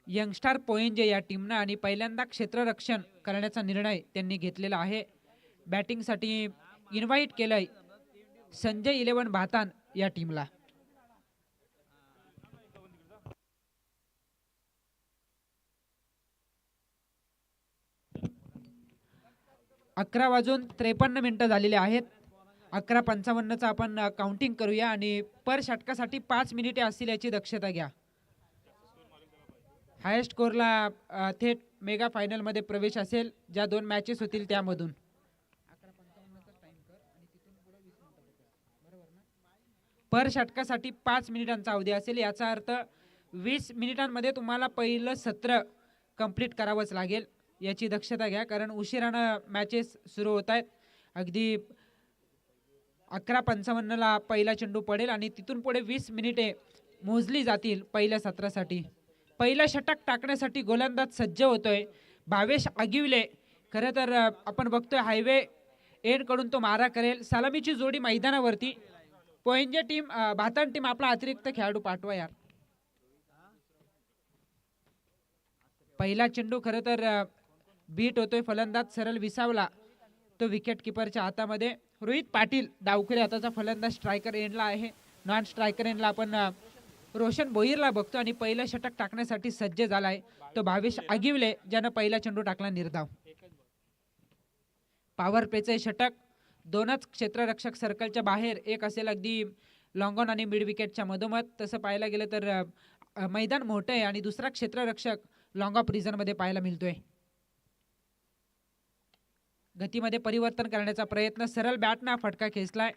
Youngster पोएंजे या टीमनं आणि पहिल्यांदा क्षेत्ररक्षण करण्याचा निर्णय त्यांनी घेतलेला आहे. बॅटिंगसाठी इन्व्हाइट केलंय संजय 11 भातान या टीमला. अकरा वाजून 53 मिनिटं झालेले आहेत. 11:55चं आपण काउंटिंग करूया आणि पर षटकासाठी 5 मिनिटे असतील याची दक्षता घ्या. हायेस्ट स्कोरला थेट मेगा फायनलमध्ये प्रवेश असेल. ज्या 2 मॅचेस होतील त्यामधून पर षटकासाठी 5 मिनिटांचा अवधी असेल. याचा अर्थ 20 मिनिटांमध्ये तुम्हाला पहिलं सत्र कंप्लीट करावंच लागेल. याची दक्षता घ्या कारण उशिरानं मॅचेस सुरू होत आहेत. अगदी 11:55ला पहिला चेंडू पडेल आणि तिथून पुढे 20 मिनिटे मोजली जातील पहिल्या सत्रासाठी. पहिलं षटक टाकण्यासाठी गोलंदाज सज्ज होतोय भावेश आगिवले. खरं तर आपण बघतोय हायवे एंड कडून तो मारा करेल. सलामीची जोडी मैदानावरती. पोएंजे टीम भातान टीम आपला अतिरिक्त खेळाडू पाठवा यार. पहिला चेंडू खरं तर बीट होतोय. फलंदाज सरळ विसावला तो विकेट किपरच्या हातामध्ये. रोहित पाटील डावखुरी हाताचा फलंदाज स्ट्रायकर एंडला आहे. नॉन स्ट्रायकर एंडला आपण रोशन भोईरला बघतो आणि पहिलं षटक टाकण्यासाठी सज्ज झालाय तो भावेश आगिवले ज्यानं पहिला चेंडू टाकला निर्धाव. पॉवर प्लेचे षटक. दोनच क्षेत्ररक्षक सर्कलच्या बाहेर, एक असेल अगदी लॉंग ऑन आणि मिड विकेटच्या मधोमध. तसं पाहायला गेलं तर मैदान मोठं आहे आणि दुसरा क्षेत्ररक्षक लॉंग ऑफ रिझन मध्ये पाहायला मिळतोय. गतीमध्ये परिवर्तन करण्याचा प्रयत्न. सरळ बॅटना फटका खेचलाय.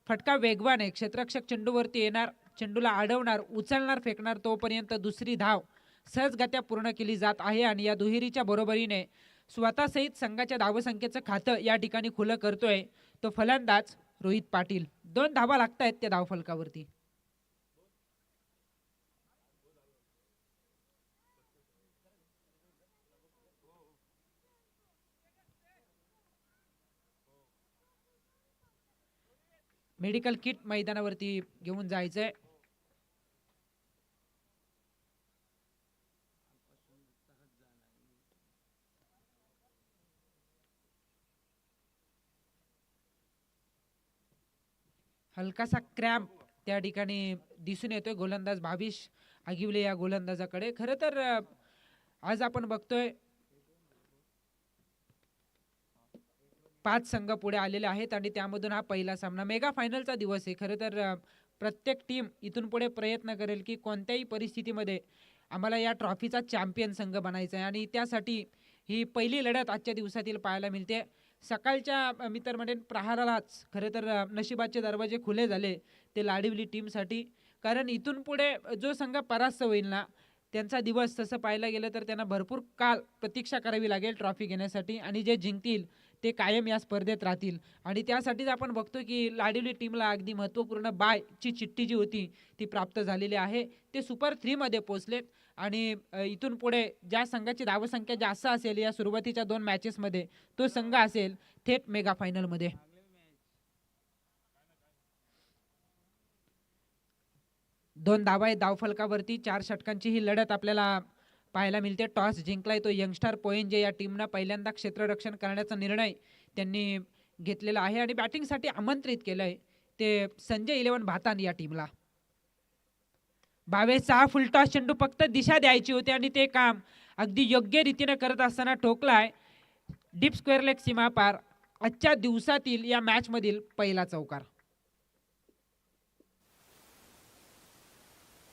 फटका वेगवान आहे. क्षेत्ररक्षक चेंडूवरती येणार, चेंडूला अडवणार, उचलणार, फेकणार. तोपर्यंत दुसरी धाव सहजगत्या पूर्ण केली जात आहे आणि या दुहेरीच्या बरोबरीने स्वतः सहित संघाच्या धावसंख्येचं खातं या ठिकाणी खुलं करतोय तो फलंदाज रोहित पाटील. 2 धावा लागतायत त्या धावफलकावरती. मेडिकल किट मैदानावरती घेऊन जायचंय. हलकासा क्रॅम्प त्या ठिकाणी दिसून येतोय गोलंदाज भावेश आगिवले या गोलंदाजाकडे. खरं तर आज आपण बघतोय 5 संघ पुढे आलेले आहेत आणि त्यामधून हा पहिला सामना. मेगा फायनलचा दिवस आहे. खरं तर प्रत्येक टीम इथून पुढे प्रयत्न करेल की कोणत्याही परिस्थितीमध्ये आम्हाला या ट्रॉफीचा चॅम्पियन संघ बनायचा आहे आणि त्यासाठी ही पहिली लढत आजच्या दिवसातील पाहायला मिळते. सकाळच्या मी तर म्हणेन प्रहारालाच खरं तर नशिबाचे दरवाजे खुले झाले ते लाडिवली टीमसाठी. कारण इथून पुढे जो संघ परास्त होईल ना त्यांचा दिवस तसं पाहायला गेलं तर त्यांना भरपूर काळ प्रतीक्षा करावी लागेल ट्रॉफी घेण्यासाठी आणि जे जिंकतील ते कायम या स्पर्धेत राहतील. आणि त्यासाठीच आपण बघतो की लाडिवली टीमला अगदी महत्त्वपूर्ण बायची चिठ्ठी जी होती ती प्राप्त झालेली आहे. ते सुपर 3 मध्ये पोहोचलेत आणि इथून पुढे ज्या संघाची धावसंख्या जास्त असेल या सुरुवातीच्या 2 मॅचेसमध्ये तो संघ असेल थेट मेगा फायनलमध्ये. 2 धावा आहेत धावफलकावरती. 4 षटकांची ही लढत आपल्याला पाहायला मिळते. टॉस जिंकलाय तो यंगस्टार पोएंजे या टीमनं. पहिल्यांदा क्षेत्ररक्षण करण्याचा निर्णय त्यांनी घेतलेला आहे आणि बॅटिंगसाठी आमंत्रित केलंय ते संजय 11 भातान या टीमला. 22 फुलटॉस चेंडू फक्त दिशा द्यायची होती आणि ते काम अगदी योग्य रीतीने करत असताना ठोकलाय डीप स्क्वेअर लेग सीमा पार. आजच्या दिवसातील या मॅच मधील पहिला चौकार.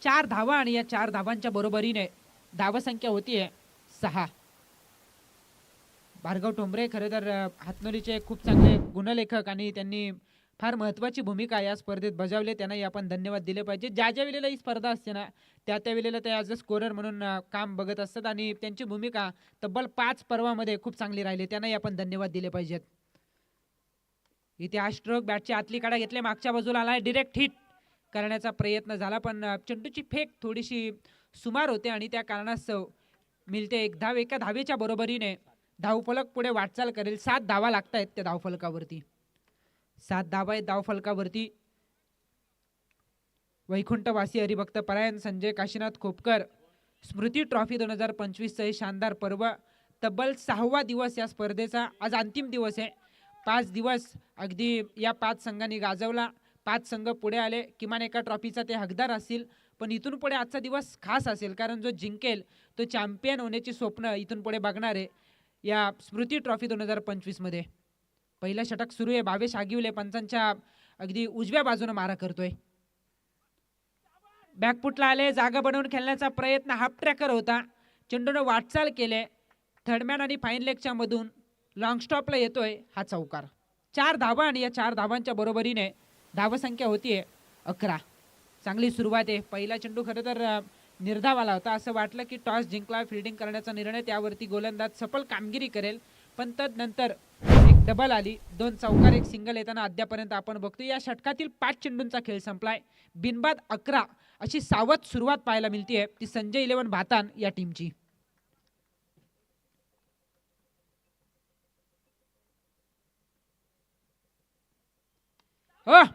4 धावा आणि या 4 धावांच्या बरोबरीने धावसंख्या होतीये 6. भार्गव ठोंबरे खरं तर हातनोरीचे खूप चांगले गुणलेखक आणि त्यांनी फार महत्त्वाची भूमिका या स्पर्धेत बजावली. त्यांनाही आपण धन्यवाद दिले पाहिजे. ज्या ज्या वेळेला ही स्पर्धा असते ना त्या वेळेला ते ॲज अ स्कोरर म्हणून काम बघत असतात आणि त्यांची भूमिका तब्बल 5 पर्वामध्ये खूप चांगली राहिली. त्यांनाही आपण धन्यवाद दिले पाहिजेत. इथे हा स्ट्रोक बॅटची आतली काढा घेतले, मागच्या बाजूला आलाय, डिरेक्ट हिट करण्याचा प्रयत्न झाला पण चेंडूची फेक थोडीशी सुमार होते आणि त्या कारणास्तव मिळते एक धाव. एका धावेच्या बरोबरीने धावफलक पुढे वाटचाल करेल. 7 धावा लागतायत त्या धावफलकावरती. 7 धावा आहेत धावफलकावरती. वैकुंठवासी हरिभक्त परायण संजय काशीनाथ खोपकर स्मृती ट्रॉफी 2025चं हे शानदार पर्व. तब्बल 6वा दिवस या स्पर्धेचा. आज अंतिम दिवस आहे. 5 दिवस अगदी या 5 संघांनी गाजवला. 5 संघ पुढे आले. किमान एका ट्रॉफीचा ते हकदार असतील. पण इथून पुढे आजचा दिवस खास असेल, कारण जो जिंकेल तो चॅम्पियन होण्याची स्वप्न इथून पुढे बघणार आहे या स्मृती ट्रॉफी 2025मध्ये. पहिलं षटक सुरू आहे. भावेश आगिवले पंचांच्या अगदी उजव्या बाजूने मारा करतोय. बॅकफुटला आले. जागा बनवून खेळण्याचा प्रयत्न. हाफ ट्रॅकर होता. चेंडूने वाटचाल केले. थर्डमॅन आणि फाईन लेगच्या मधून लॉंग स्टॉपला येतोय हा चौकार. 4 धावा आणि या 4 धावांच्या बरोबरीने धावसंख्या होतीये 11. चांगली सुरुवात आहे. पहिला चेंडू खरं तर निर्धाव आला होता. असं वाटलं की टॉस जिंकला, फिल्डिंग करण्याचा निर्णय, त्यावरती गोलंदाज सफल कामगिरी करेल. पण तदनंतर एक डबल आली. 2 चौकार 1 सिंगल येताना अद्यापर्यंत आपण बघतो. या षटकातील 5 चेंडूंचा खेळ संपलाय. बिनबाद 11 अशी सावध सुरुवात पाहायला मिळते ती संजय 11 भातान या टीमची.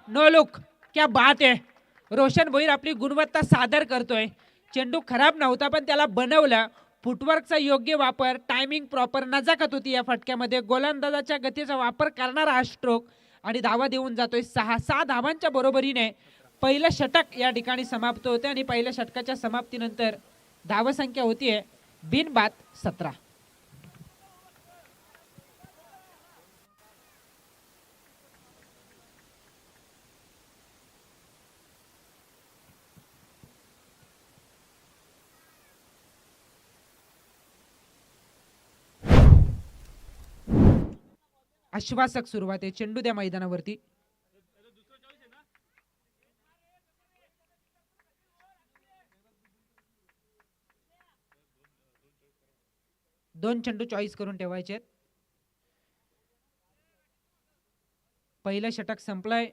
No look. क्या बात आहे. रोशन भोईर आपली गुणवत्ता सादर करतोय. चेंडू खराब नव्हता पण त्याला बनवलं. फुटवर्कचा योग्य वापर, टायमिंग प्रॉपर, नजाकत होती या फटक्यामध्ये. गोलंदाजाच्या गतीचा वापर करणारा हा स्ट्रोक आणि धावा देऊन जातोय 6 धावांच्या बरोबरीने पहिलं षटक या ठिकाणी समाप्त होते. आणि पहिल्या षटकाच्या समाप्तीनंतर धावसंख्या होतीये बिनबाद 17. आश्वासक सुरुवात आहे. चेंडू द्या मैदानावरती. दोन चेंडू चॉईस करून ठेवायचे. पहिलं षटक संपलंय.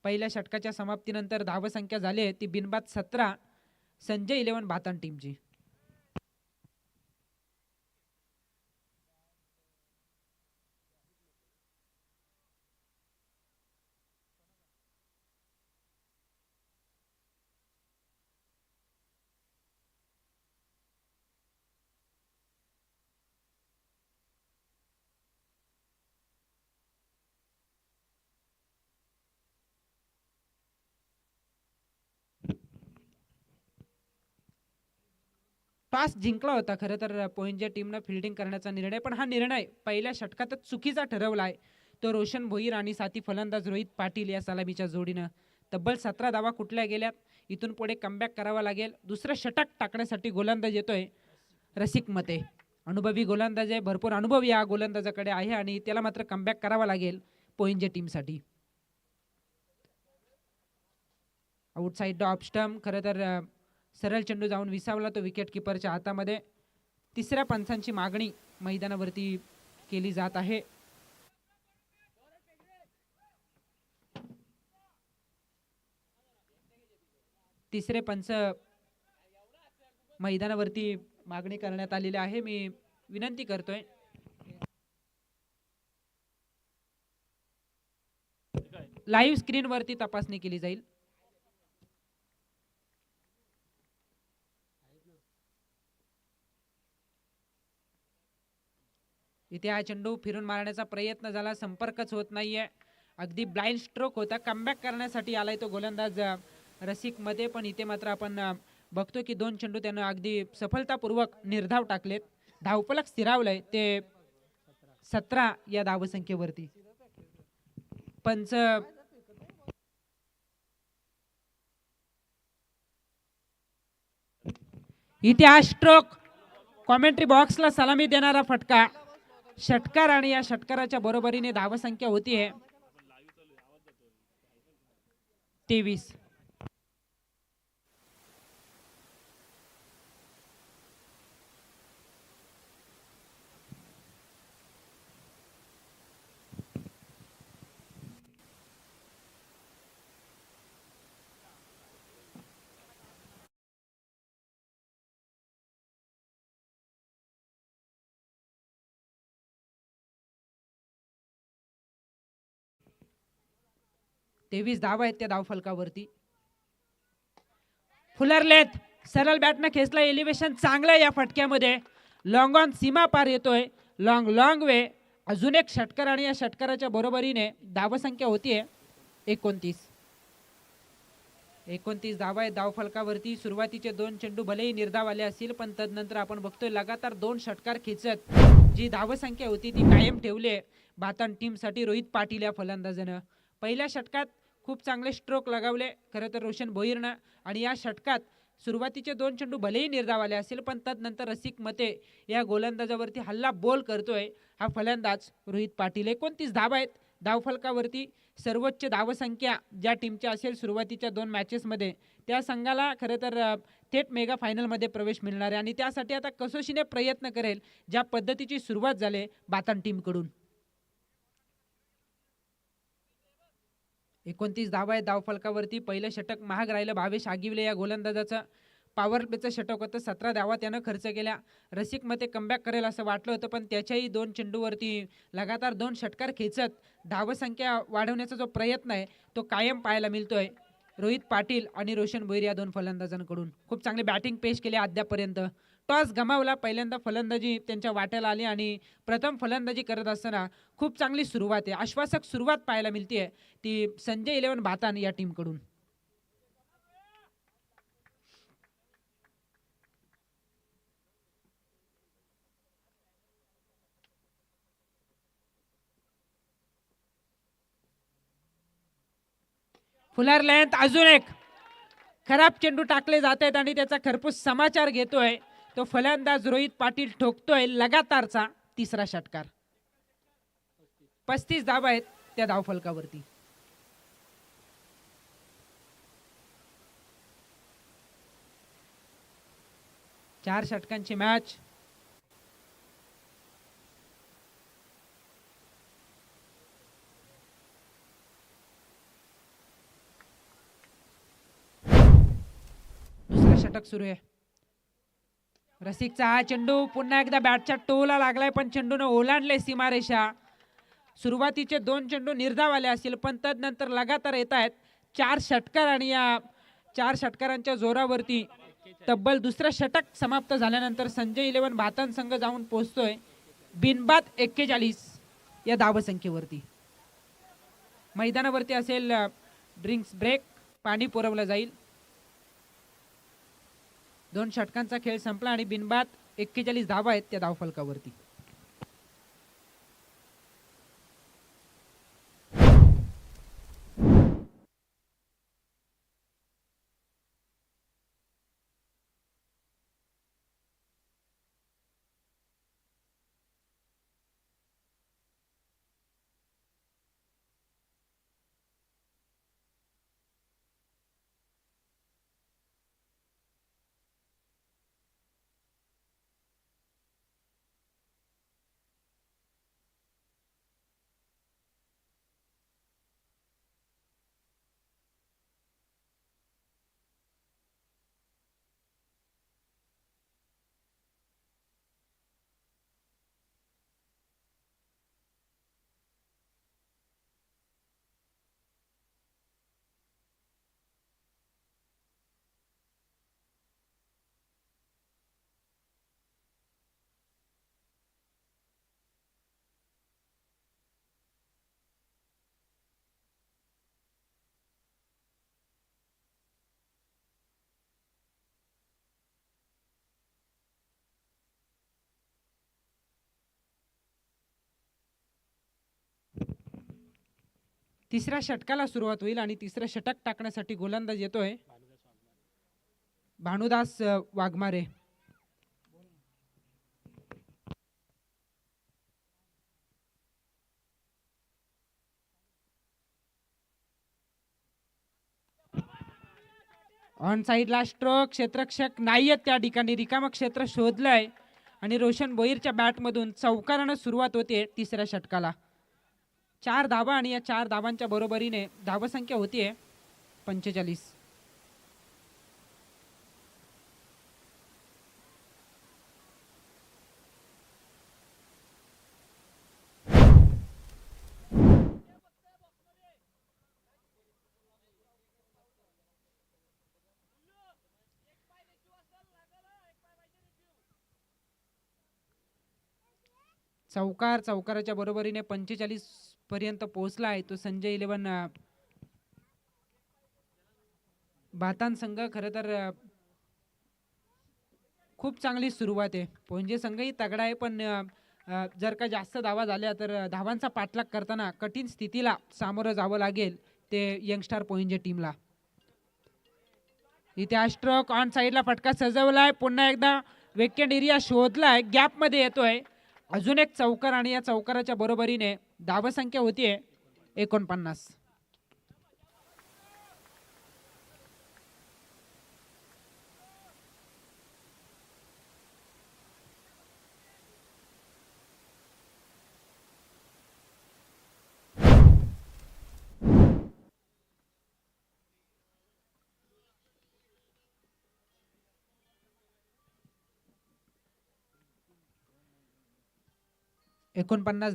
पहिल्या षटकाच्या समाप्तीनंतर धावसंख्या झाली आहे ती बिनबाद 17 संजय 11 भातान टीमची. टॉस जिंकला होता खरं तर पोइंटच्या टीमनं फिल्डिंग करण्याचा निर्णय, पण हा निर्णय पहिल्या षटकातच चुकीचा ठरवलाय. तो रोशन भोईर आणि साथी फलंदाज रोहित पाटील या सलामीच्या जोडीनं. तब्बल 17 धावा कुठल्या गेल्यात. इथून पुढे कमबॅक करावा लागेल. दुसरं षटक टाकण्यासाठी गोलंदाज येतोय रसिक मते. अनुभवी गोलंदाज आहे. भरपूर अनुभव या गोलंदाजाकडे आहे आणि त्याला मात्र कमबॅक करावा लागेल पोइंटच्या टीमसाठी. Outside of stump. खरं तर सरळ चेंडू जाऊन विसावला तो विकेट किपरच्या हातामध्ये. तिसऱ्या पंचांची मागणी मैदानावरती केली जात आहे. तिसरे पंच मैदानावरती मागणी करण्यात आलेली आहे. मी विनंती करतोय लाईव्ह स्क्रीनवरती तपासणी केली जाईल. इथे हा चेंडू फिरून मारण्याचा प्रयत्न झाला. संपर्कच होत नाहीये. अगदी ब्लाइंड स्ट्रोक होता. कमबॅक करण्यासाठी आलाय तो गोलंदाज रसिक मध्ये, पण इथे मात्र आपण बघतो की 2 चेंडू त्यानं अगदी सफलतापूर्वक निर्धाव टाकलेत. धावफलक स्थिरावलंय ते 17 या धावसंख्येवरती. पंच इथे हा स्ट्रोक. कॉमेंट्री बॉक्सला सलामी देणारा फटका. षटकार आणि या षटकाराच्या बरोबरीने धावसंख्या होतीये 23. धावा आहेत त्या धावफलकावरती. फुलरलेत. सरळ बॅटनं खेचला, एलिव्हेशन चांगलं या फटक्यामध्ये, लॉंग ऑन सीमा पार येतोय, लॉंग लॉंग वे. अजून एक षटकार आणि या षटकाराच्या बरोबरीने धावसंख्या होतीये 29. 29 धावा आहे धावफलकावरती. सुरुवातीचे 2 चेंडू भलेही निर्धाव आले असतील, पण तदनंतर आपण बघतोय लगातार 2 षटकार खेचत जी धावसंख्या होती ती कायम ठेवली आहे भातान टीमसाठी रोहित पाटील या फलंदाजानं. पहिल्या षटकात खूप चांगले स्ट्रोक लगावले खरं तर रोशन भोईरनं, आणि या षटकात सुरुवातीचे 2 चेंडू भलेही निर्धाव आले असतील, पण तदनंतर रसिक मते या गोलंदाजावरती हल्ला बोल करतोय हा फलंदाज रोहित पाटील. 29 धावा आहेत धावफलकावरती. सर्वोच्च धावसंख्या ज्या टीमच्या असेल सुरुवातीच्या 2 मॅचेसमध्ये त्या संघाला खरं तर थेट मेगा फायनलमध्ये प्रवेश मिळणार आहे, आणि त्यासाठी आता कसोशीने प्रयत्न करेल ज्या पद्धतीची सुरुवात झाली बातान टीमकडून. 29 धावा आहे धावफलकावरती. पहिलं षटक महाग राहिलं भावेश आगिवले या गोलंदाजाचं. पॉवर प्लेचं षटक होतं, 17 धावा त्यानं खर्च केल्या. रसिक मते कमबॅक करेल असं वाटलं होतं, पण त्याच्याही 2 चेंडूवरती लगातार 2 षटकार खेचत धावसंख्या वाढवण्याचा जो प्रयत्न आहे तो कायम पाहायला मिळतोय रोहित पाटील आणि रोशन भोईर या 2 फलंदाजांकडून. खूप चांगली बॅटिंग पेश केली अद्यापर्यंत. टॉस गमावला, पहिल्यांदा फलंदाजी त्यांच्या वाट्याला आली आणि प्रथम फलंदाजी करत असताना खूप चांगली सुरुवात आहे, आश्वासक सुरुवात पाहायला मिळते ती संजय 11 भातान या टीमकडून. फुलर लेंथ, अजून एक खराब चेंडू टाकले जात आहेत आणि त्याचा खरपूस समाचार घेतोय तो फलंदाज रोहित पाटील. ठोकतोय लगातारचा 3रा षटकार. 35 धावा आहेत त्या धावफलकावरती. चार षटकांची मॅच. दुसरं षटक सुरू आहे. रसिकचा हा चेंडू पुन्हा एकदा बॅटच्या टोला लागलाय, पण चेंडूने ओलांडले सीमारेषा. सुरुवातीचे 2 चेंडू निर्धाव आले असतील, पण तदनंतर लगातार येत आहेत 4 षटकार, आणि या 4 षटकारांच्या जोरावरती तब्बल दुसरं षटक समाप्त झाल्यानंतर संजय 11 भातान संघ जाऊन पोहोचतोय बिनबाद 41 या धावसंख्येवरती. मैदानावरती असेल ड्रिंक्स ब्रेक, पाणी पुरवलं जाईल. 2 षटकांचा खेळ संपला आणि बिनबाद 41 धावा आहेत त्या धावफलकावरती. तिसऱ्या षटकाला सुरुवात होईल आणि तिसरं षटक टाकण्यासाठी गोलंदाज येतोय भानुदास वाघमारे. ऑन साइडला स्ट्रोक, क्षेत्ररक्षक नाहीयेत त्या ठिकाणी, रिकामं क्षेत्र शोधलंय आणि रोशन भोईरच्या बॅटमधून चौकारानं सुरुवात होते तिसऱ्या षटकाला. 4 धावा आणि या 4 धावांच्या बरोबरीने धावसंख्या होतीये 45. चौकाराच्या बरोबरीने 45 पर्यंत पोहोचला आहे तो संजय 11 बातान संघ. खरं तर खूप चांगली सुरुवात आहे. पोंजे संघही तगडा आहे, पण जर का जास्त धावा झाल्या तर धावांचा पाठलाग करताना कठीण स्थितीला सामोरं जावं लागेल ते यंगस्टार पोंजे टीमला. इथे स्ट्रोक ऑन साईडला फटका सजवलाय. पुन्हा एकदा वेकेंड एरिया शोधलाय, गॅप मध्ये येतोय. अजून एक चौकार आणि या चौकाराच्या बरोबरीने धावसंख्या होतीये 49.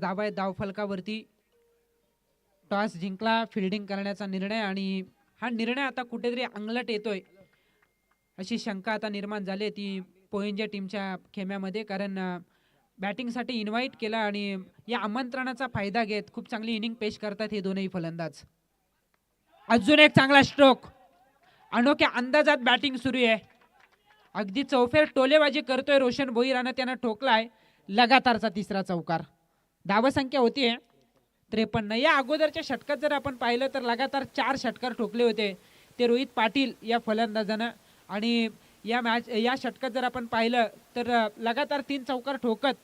धावा आहेत धावफलकावरती. टॉस जिंकला, फिल्डिंग करण्याचा निर्णय, आणि हा निर्णय आता कुठेतरी अंगलट येतोय अशी शंका आता निर्माण झाली ती पोंजे टीमच्या खेम्यामध्ये. कारण बॅटिंगसाठी इन्व्हाइट केला आणि या आमंत्रणाचा फायदा घेत खूप चांगली इनिंग पेश करतात हे दोनही फलंदाज. अजून एक चांगला स्ट्रोक, अनोख्या अंदाजात बॅटिंग सुरू आहे. अगदी चौफेर टोलेबाजी करतोय रोशन भोईर आणि त्यानं ठोकलाय लगातारचा तिसरा चौकार. धावसंख्या होतीये 53. या अगोदरच्या षटकात जर आपण पाहिलं तर लगातार 4 षटकार ठोकले होते ते रोहित पाटील या फलंदाजानं, आणि या षटकात जर आपण पाहिलं तर लगातार 3 चौकार ठोकत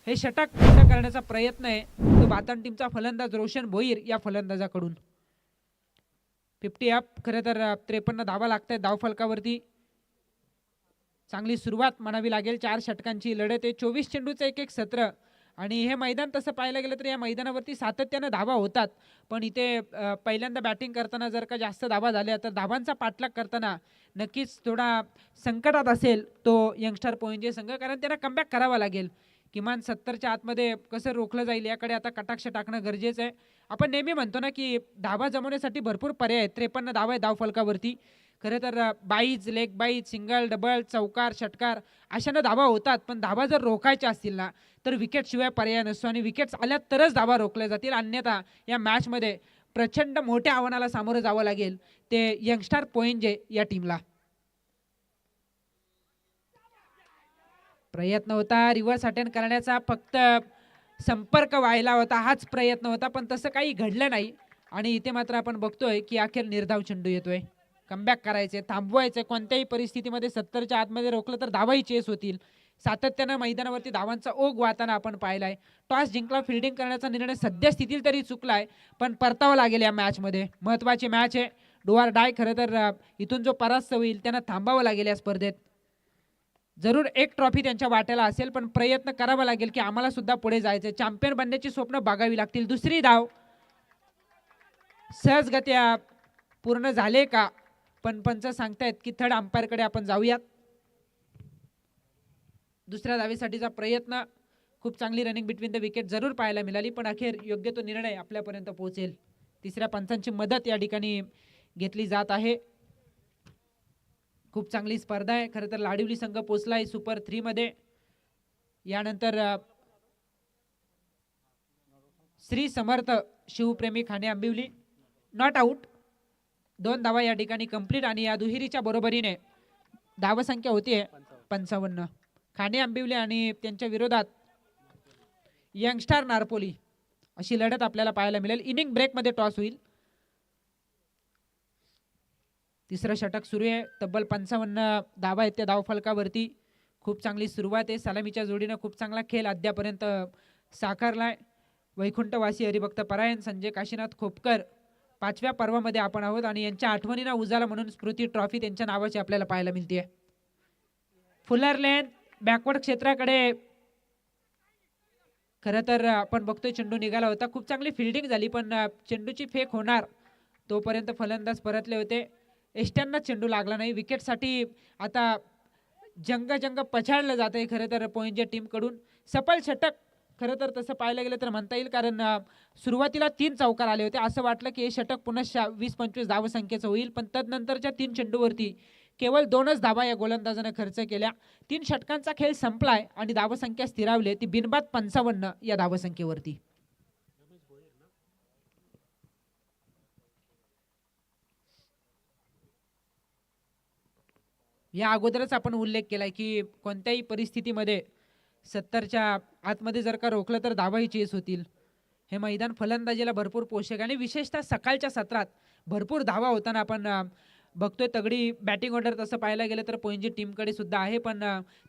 हे षटक पूर्ण करण्याचा प्रयत्न आहे तो बातान टीमचा फलंदाज रोशन भोईर या फलंदाजाकडून. 50 अप. खरं तर 53 धावा लागतात धावफलकावरती. चांगली सुरुवात म्हणावी लागेल. 4 षटकांची लढत आहे. 24 चेंडूचं एक सत्र, आणि हे मैदान तसं पाहायला गेलं तर या मैदानावरती सातत्यानं धावा होतात, पण इथे पहिल्यांदा बॅटिंग करताना जर का जास्त धावा झाल्या तर धावांचा पाठलाग करताना नक्कीच थोडा संकटात असेल तो यंगस्टर पोंजे संघ, कारण त्यांना कमबॅक करावा लागेल. किमान 70च्या आतमध्ये कसं रोखलं जाईल याकडे आता कटाक्ष टाकणं गरजेचं आहे. आपण नेहमी म्हणतो ना की धावा जमवण्यासाठी भरपूर पर्याय आहेत. 53 धावा आहे धावफलकावरती. खरं तर बाईज, लेग बाईज, सिंगल, डबल, चौकार, षटकार अशानं धावा होतात, पण धावा जर रोखायच्या असतील ना तर विकेट शिवाय पर्याय नसतो, आणि विकेट्स आल्या तरच धावा रोखल्या जातील. अन्यथा या मॅचमध्ये प्रचंड मोठ्या आव्हानाला सामोरं जावं लागेल ते यंगस्टर पोंजे या टीमला. प्रयत्न होता रिव्हर्स अटेंड करण्याचा, फक्त संपर्क व्हायला होता हाच प्रयत्न होता, पण तसं काही घडलं नाही. आणि इथे मात्र आपण बघतोय की अखेर निर्धाव चेंडू येतोय. कमबॅक करायचे, थांबवायचे. कोणत्याही परिस्थितीमध्ये 70च्या आतमध्ये रोखलं तर धावाही चेस होतील. सातत्यानं मैदानावरती धावांचा ओघ वाहताना आपण पाहिलाय. टॉस जिंकला, फिल्डिंग करण्याचा निर्णय सध्या स्थितीत तरी चुकलाय, पण परतावं लागेल या मॅचमध्ये. महत्त्वाची मॅच आहे, डू ऑर डाय. खरं तर इथून जो परास्त होईल त्यांना थांबावं लागेल या स्पर्धेत. जरूर एक ट्रॉफी त्यांच्या वाट्याला असेल, पण प्रयत्न करावा लागेल की आम्हाला सुद्धा पुढे जायचं, चॅम्पियन बनण्याची स्वप्न बागावी लागतील. दुसरी धाव सहजगत्या पूर्ण झाले का, पण पंच सांगतायत की थर्ड अंपायरकडे आपण जाऊयात. दुसऱ्या धावेसाठीचा प्रयत्न, खूप चांगली रनिंग बिटवीन द विकेट जरूर पाहायला मिळाली, पण अखेर योग्य तो निर्णय आपल्यापर्यंत पोहोचेल. तिसऱ्या पंचांची मदत या ठिकाणी घेतली जात आहे. खूप चांगली स्पर्धा आहे. खरं तर लाडिवली संघ पोहोचलाय सुपर 3 मध्ये. यानंतर श्री समर्थ शिवप्रेमी खाणे आंबिवली नॉट आउट. 2 धावा या ठिकाणी कंप्लीट, आणि या दुहेरीच्या बरोबरीने धावसंख्या होतीये 55. खाणे आंबिवली आणि त्यांच्या विरोधात यंगस्टर नारपोली अशी लढत आपल्याला पाहायला मिळेल. इनिंग ब्रेक मध्ये टॉस होईल. तिसरं षटक सुरू आहे. तब्बल 55 धावा आहेत त्या धावफलकावरती. खूप चांगली सुरुवात आहे. सलामीच्या जोडीनं खूप चांगला खेळ अद्यापर्यंत साकारलाय. वैकुंठवासी हरिभक्त परायण संजय काशीनाथ खोपकर 5व्या पर्वामध्ये आपण आहोत, आणि यांच्या आठवणींना उजाला म्हणून स्मृती ट्रॉफी त्यांच्या नावाची आपल्याला पाहायला मिळते. फुलर लेन बॅकवर्ड क्षेत्राकडे खरं तर आपण बघतोय चेंडू निघाला होता. खूप चांगली फिल्डिंग झाली, पण चेंडूची फेक होणार तोपर्यंत फलंदाज परतले होते. एष्ट्यांना चेंडू लागला नाही. विकेटसाठी आता जंग पछाडलं जात आहे खरं तर पोंजे टीमकडून. सफल षटक खरं तर तसं पाहायला गेलं तर म्हणता येईल, कारण सुरुवातीला 3 चौकार आले होते. असं वाटलं की हे षटक पुन्हा 20-25 धावसंख्येचं होईल, पण तदनंतरच्या 3 चेंडूवरती केवळ 2च धावा या गोलंदाजाने खर्च केल्या. 3 षटकांचा खेळ संपलाय आणि धावसंख्या स्थिरावली ती बिनबाद 55 या धावसंख्येवरती. या अगोदरच आपण उल्लेख केलाय की कोणत्याही परिस्थितीमध्ये 70च्या आतमध्ये जर का रोखलं तर धावाही चेस होतील. हे मैदान फलंदाजीला भरपूर पोषक आणि विशेषतः सकाळच्या सत्रात भरपूर धावा होताना आपण बघतोय. तगडी बॅटिंग ऑर्डर तसं पाहायला गेलं तर पोइंजी टीमकडे सुद्धा आहे, पण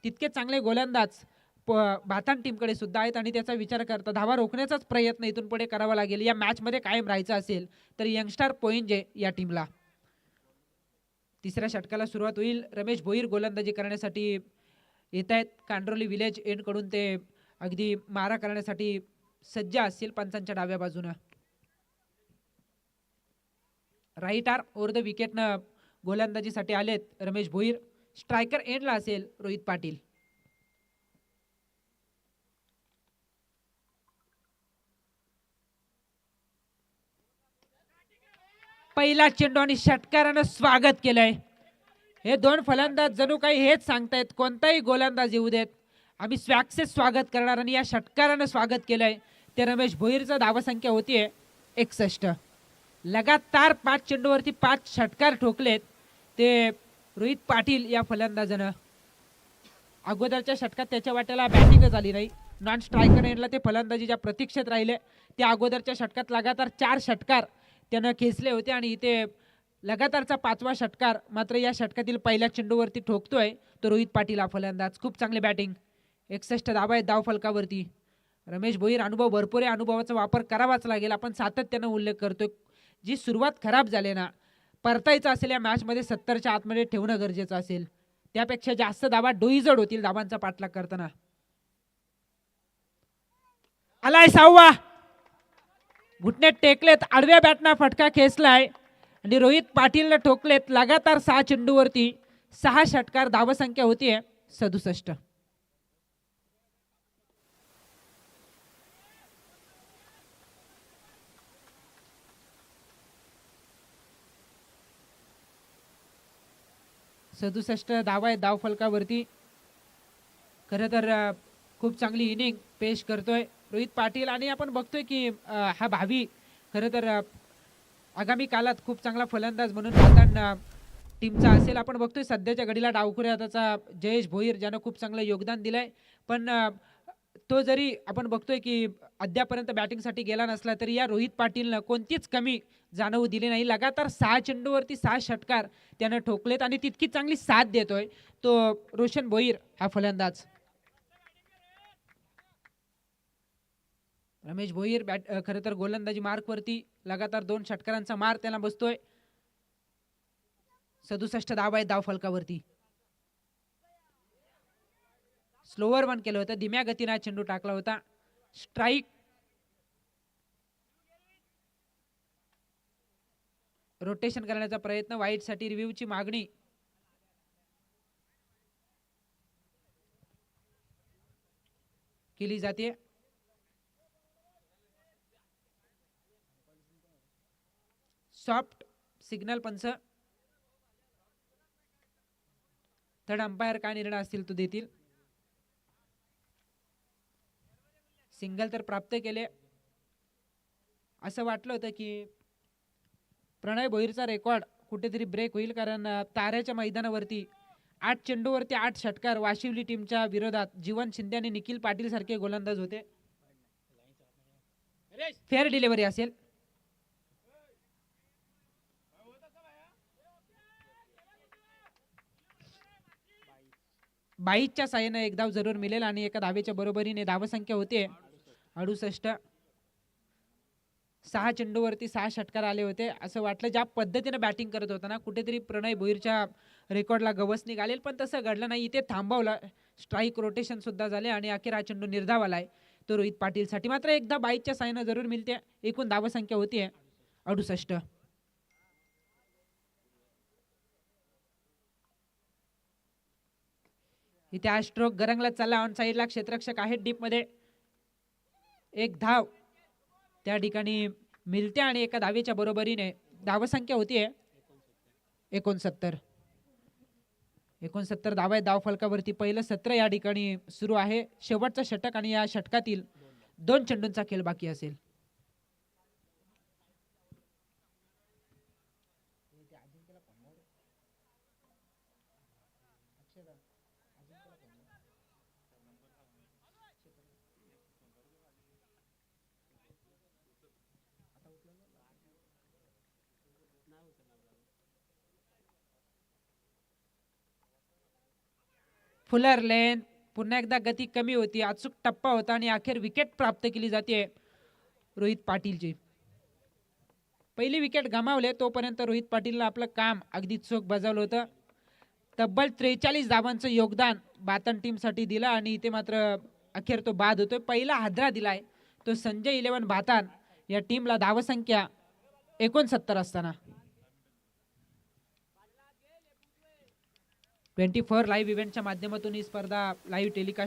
तितके चांगले गोलंदाज भातान टीमकडे सुद्धा आहेत आणि त्याचा विचार करता धावा रोखण्याचाच प्रयत्न इथून पुढे करावा लागेल. या मॅचमध्ये कायम राहायचं असेल तर यंगस्टर पोइंजे या टीमला. तिसऱ्या षटकाला सुरुवात होईल. रमेश भोईर गोलंदाजी करण्यासाठी येत आहेत. कांड्रोली विलेज एंड कडून ते अगदी मारा करण्यासाठी सज्ज असतील पंचांच्या डाव्या बाजूने. राईट आर्म ओव्हर द विकेटनं गोलंदाजीसाठी आलेत रमेश भोईर. स्ट्रायकर एंडला असेल रोहित पाटील. पहिला चेंडू आणि षटकारानं स्वागत केलंय. हे दोन फलंदाज जणू काही हेच सांगतायत कोणताही गोलंदाज येऊ देत आम्ही स्वॅक्सेस स्वागत करणार, आणि या षटकारानं स्वागत केलंय. ते रमेश भोईरचं धावसंख्या होतीये 61. लगातार 5 चेंडूवरती 5 षटकार ठोकलेत ते रोहित पाटील या फलंदाजानं. अगोदरच्या षटकात त्याच्या वाट्याला बॅटिंगच आली नाही. नॉन स्ट्रायकर एंडला ते फलंदाजीच्या प्रतीक्षेत राहिले. त्या अगोदरच्या षटकात लगातार 4 षटकार त्यानं खेचले होते आणि इथे लगातारचा 5वा षटकार मात्र या षटकातील पहिल्या चेंडूवरती ठोकतोय तो रोहित पाटील हा फलंदाज. खूप चांगली बॅटिंग. 61 धावा आहेत धाव फलकावरती. रमेश भोईर अनुभव भरपूर आहे, अनुभवाचा वापर करावाच लागेल. आपण सातत्यानं उल्लेख करतोय जी सुरुवात खराब झाली ना, परतायचं असेल या मॅचमध्ये 70च्या आतमध्ये ठेवणं गरजेचं असेल. त्यापेक्षा जास्त धावा डोईजड होतील धावांचा पाठलाग करताना. आलाय 6वा. घुटणे टेकलेत, आडव्या बॅटना फटका खेचलाय आणि रोहित पाटीलने ठोकलेत लगातार 6 चेंडूवरती 6 षटकार. धावसंख्या होतीये 67. धावा आहेत धाव फलकावरती. खरं तर खूप चांगली इनिंग पेश करतोय रोहित पाटील आणि आपण बघतोय की हा भावी खरं तर आगामी काळात खूप चांगला फलंदाज म्हणून भारतान टीमचा असेल. आपण बघतोय सध्याच्या घडीला डावखुऱ्या त्याचा जयेश भोईर ज्यानं खूप चांगलं योगदान दिलंय, पण तो जरी आपण बघतोय की अद्यापर्यंत बॅटिंगसाठी गेला नसला तरी या रोहित पाटीलनं कोणतीच कमी जाणवू दिली नाही. लगातार 6 चेंडूवरती 6 षटकार त्यानं ठोकलेत आणि तितकी चांगली साथ देतोय तो रोशन भोईर हा फलंदाज. रमेश भोईर खरं तर गोलंदाजी मार्कवरती लगातार 2 षटकारांचा मार त्याला बसतोय. 67 धावा आहेत धाव फलकावरती. स्लोवर वन केलं होतं, धीम्या गतीने चेंडू टाकला होता. स्ट्राईक. रोटेशन करण्याचा प्रयत्न, वाईट साठी रिव्ह्यूची मागणी. केली जाते. सॉफ्ट सिग्नल पंच. थर्ड अंपायर काय निर्णय असतील तो देतील. सिंगल तर प्राप्त केले. असं वाटलं होतं की प्रणय भोईरचा रेकॉर्ड कुठेतरी ब्रेक होईल, कारण ताऱ्याच्या मैदानावरती 8 चेंडूवरती 8 षटकार वाशिवली टीमच्या विरोधात जीवन शिंदे आणि निखिल पाटील सारखे गोलंदाज होते. फेअर डिलिव्हरी असेल. बाईच्या साह्याने एक धाव जरूर मिळेल आणि एका धावेच्या बरोबरीने धावसंख्या होते 68. 6 चेंडूवरती 6 षटकार आले होते. असं वाटलं ज्या पद्धतीने बॅटिंग करत होता ना कुठेतरी प्रणय भोईरच्या रेकॉर्डला गवसणी घालेल, पण तसं घडलं नाही. इथे थांबवलं. स्ट्राईक रोटेशन सुद्धा झाले आणि अखेर हा चेंडू निर्धाव आलाय तो रोहित पाटील साठी. मात्र एकदा बाईच्या साह्याने जरूर मिळते. एकूण धावसंख्या होतीये 68. इथे हा स्ट्रोक गरंगला चालला. ऑन साईडला क्षेत्ररक्षक आहेत डीप मध्ये. एक धाव त्या ठिकाणी मिळते आणि एका धावेच्या बरोबरीने धावसंख्या होतीये 69. 69 धावा आहेत धाव फलकावरती. पहिलं सत्र या ठिकाणी सुरू आहे. शेवटचा षटक आणि या षटकातील 2 चेंडूंचा खेळ बाकी असेल. फुलर लेन पुन्हा एकदा गती कमी होती. अचूक टप्पा होता आणि अखेर विकेट प्राप्त केली जाते रोहित पाटीलची. पहिली विकेट गमावले तोपर्यंत रोहित पाटीलला आपलं काम अगदी चोख बजावलं होतं. तब्बल 43 धावांचं योगदान बातन टीमसाठी दिलं आणि इथे मात्र अखेर तो बाद होतोय. पहिला हादरा दिलाय तो संजय 11 बातान या टीमला धावसंख्या 69 असताना. 24 लाईव्ह इव्हेंटच्या माध्यमातून ही स्पर्धा लाईव्ह टेलिकास्ट